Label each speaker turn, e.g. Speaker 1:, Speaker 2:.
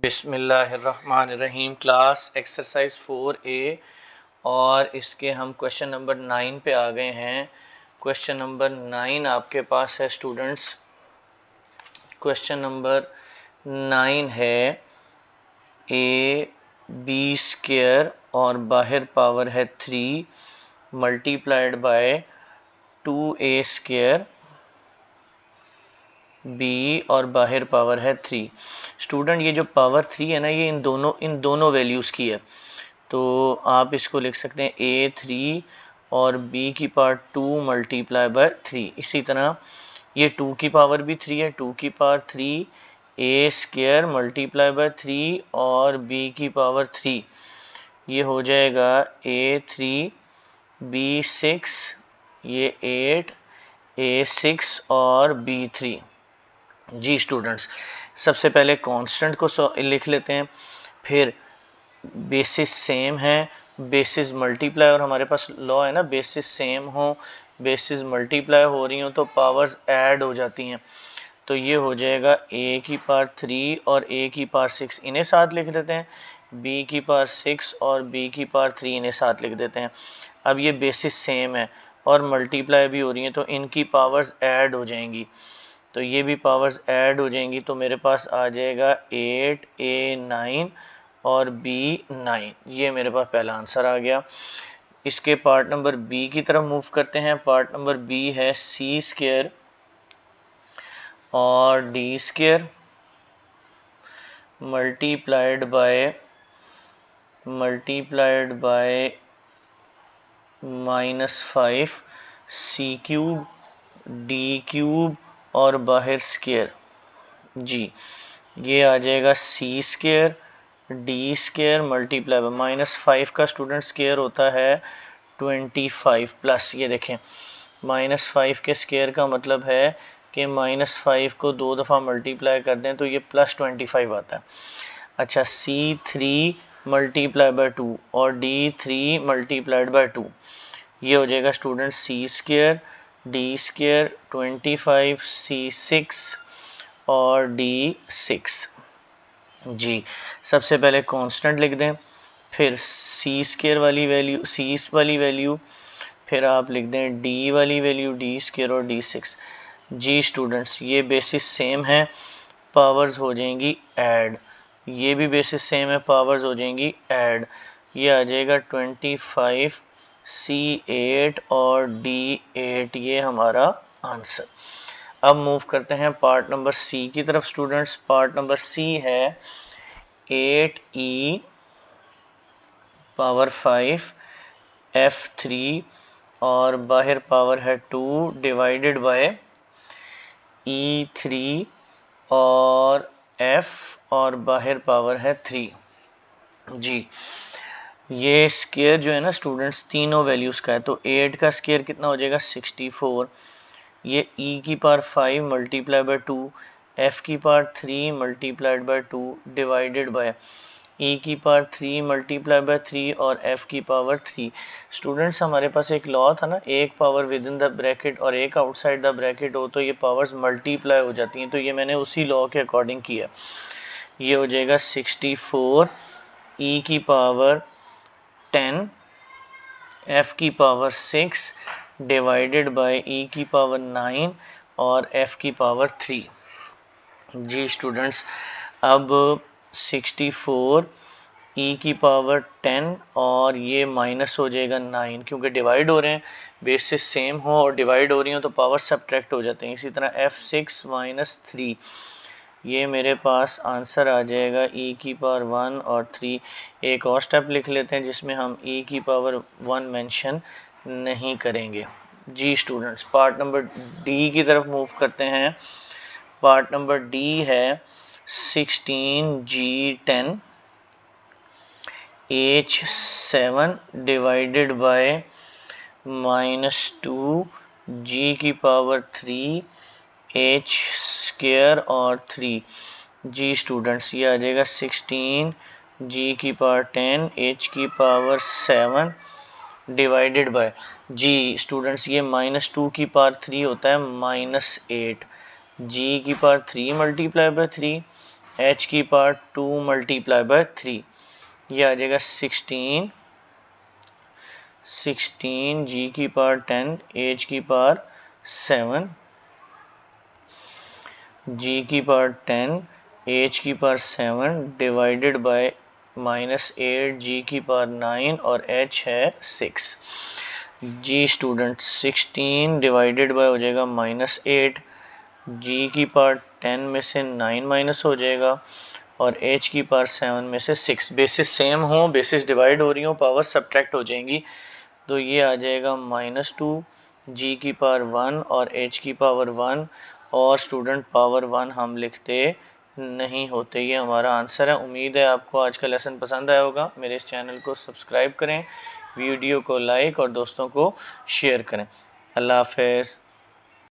Speaker 1: बिस्मिल्लाहिर्रहमानिर्रहीम। Class exercise 4A और इसके हम क्वेश्चन नंबर 9 पे आ गए हैं। क्वेश्चन नंबर 9 आपके पास है स्टूडेंट्स। क्वेश्चन नंबर 9 है ए बी स्क्वायर और बाहर पावर है 3 multiplied by 2A square B और बाहर पावर है 3। स्टूडेंट ये जो पावर 3 है ना, ये इन दोनों वैल्यूज़ की है। तो आप इसको लिख सकते हैं A3 और B की पावर 2 मल्टीप्लाई बाय 3। इसी तरह ये 2 की पावर भी 3 है, 2 की power 3 A square multiply by 3 और B की पावर 3। ये हो जाएगा A3 B6, ये 8 A6 और B3। जी स्टूडेंट्स, सबसे पहले कांस्टेंट को लिख लेते हैं, फिर बेसिस सेम है, बेसिस मल्टीप्लाई, और हमारे पास लॉ है ना, बेसिस सेम हो, बेसिस मल्टीप्लाई हो रही हो तो पावर्स ऐड हो जाती हैं। तो ये हो जाएगा a की पावर 3 और a की पावर 6, इन्हें साथ लिख देते हैं। b की पावर 6 और b की पावर 3 इन्हें साथ लिख देते हैं। अब ये बेसिस सेम है और मल्टीप्लाई भी हो रही हैं तो इनकी पावर्स ऐड हो जाएंगी, तो ये भी पावर्स ऐड हो जाएंगी। तो मेरे पास आ जाएगा 8A9 और B9। ये मेरे पास पहला आंसर आ गया। इसके पार्ट नंबर बी की तरफ मूव करते हैं। पार्ट नंबर बी है C स्क्वायर और D square multiplied by -5 C cube D cube और बाहर स्क्वायर। जी ये आ जाएगा C square D square multiply by -5 का स्टूडेंट स्क्वायर होता है 25 प्लस। ये देखें -5 के स्क्वायर का मतलब है कि -5 को 2 दफ़ा मल्टीप्लाई कर दें तो ये +25 आता है। अच्छा C3 मल्टीप्लाई बाय 2 और D3 मल्टीप्लाइड बाय 2। ये हो जाएगा student C square D square 25 C6 और D6। जी सबसे पहले कांस्टेंट लिख दें, फिर C स्क्वायर वाली वैल्यू, C वाली वैल्यू, फिर आप लिख दें D वाली वैल्यू, D स्क्वायर और D6। जी स्टूडेंट्स, ये बेसिस सेम है, पावर्स हो जाएंगी ऐड। ये भी बेसिस सेम है, पावर्स हो जाएंगी ऐड। ये आ जाएगा 25 C8 और D8। ये हमारा आंसर। अब मूव करते हैं पार्ट नंबर सी की तरफ स्टूडेंट्स। पार्ट नंबर सी है 8E पावर 5 F3 और बाहर पावर है 2 डिवाइडेड बाय E3 और F और बाहर पावर है 3। जी ये स्क्वायर जो है ना स्टूडेंट्स तीनों वैल्यूज़ का है, तो 8 का स्क्वायर कितना हो जाएगा 64। ये E की पावर 5 मल्टीप्लाई बाय 2, F की power 3 multiplied by 2 divided by E की पावर 3 मल्टीप्लाई बाय 3 और F की पावर 3। स्टूडेंट्स हमारे पास एक लॉ था ना, एक power with in the bracket और एक आउटसाइड द ब्रैकेट हो तो ये पावर्स मल्टीप्लाई हो जाती हैं, तो ये मैंने उसी लॉ के अकॉर्डिंग किया। ये हो जाएगा 64 E की पावर 10 F की पावर 6 डिवाइडेड बाय E की पावर 9 और F की पावर 3। जी स्टूडेंट्स, अब 64 E की पावर 10 और ये माइनस हो जाएगा 9, क्योंकि डिवाइड हो रहे हैं, बेसिस सेम हो और डिवाइड हो रही हो तो पावर सब्ट्रैक्ट हो जाते हैं। इसी तरह F6 - 3, ये मेरे पास आंसर आ जाएगा E की पावर 1 और 3। एक और स्टेप लिख लेते हैं जिसमें हम E की पावर 1 मेंशन नहीं करेंगे। जी स्टूडेंट्स, पार्ट नंबर डी की तरफ मूव करते हैं। पार्ट नंबर डी है 16G10 H7 divided by -2 G की पावर 3 H स्क्वायर और 3। जी स्टूडेंट्स, ये आ जाएगा 16 G की पावर 10 H की पावर 7 डिवाइडेड बाय। जी स्टूडेंट्स, ये -2 की पावर 3 होता है -8। G की पावर 3 मल्टीप्लाई बाय 3 h की पावर 2 मल्टीप्लाई बाय 3, ये आ जाएगा 16 g की पावर 10 h की पावर 7 g की पावर 10 h की पावर 7 डिवाइडेड बाय -8 g की पावर 9 और h है 6। जी स्टूडेंट 16 डिवाइडेड बाय हो जाएगा -8, g की पावर 10 में से 9 माइनस हो जाएगा और h की पावर 7 में से 6। बेसिस सेम हो, बेसिस डिवाइड हो रही हो, पावर सब्ट्रैक्ट हो जाएंगी, तो ये आ जाएगा -2 g की पावर 1 और h की पावर 1, और स्टूडेंट पावर 1 हम लिखते नहीं होते। ये हमारा आंसर है। उम्मीद है आपको आज का लेसन पसंद आया होगा। मेरे इस चैनल को सब्सक्राइब करें, वीडियो को लाइक और दोस्तों को शेयर करें। अल्लाह हाफ़िज़।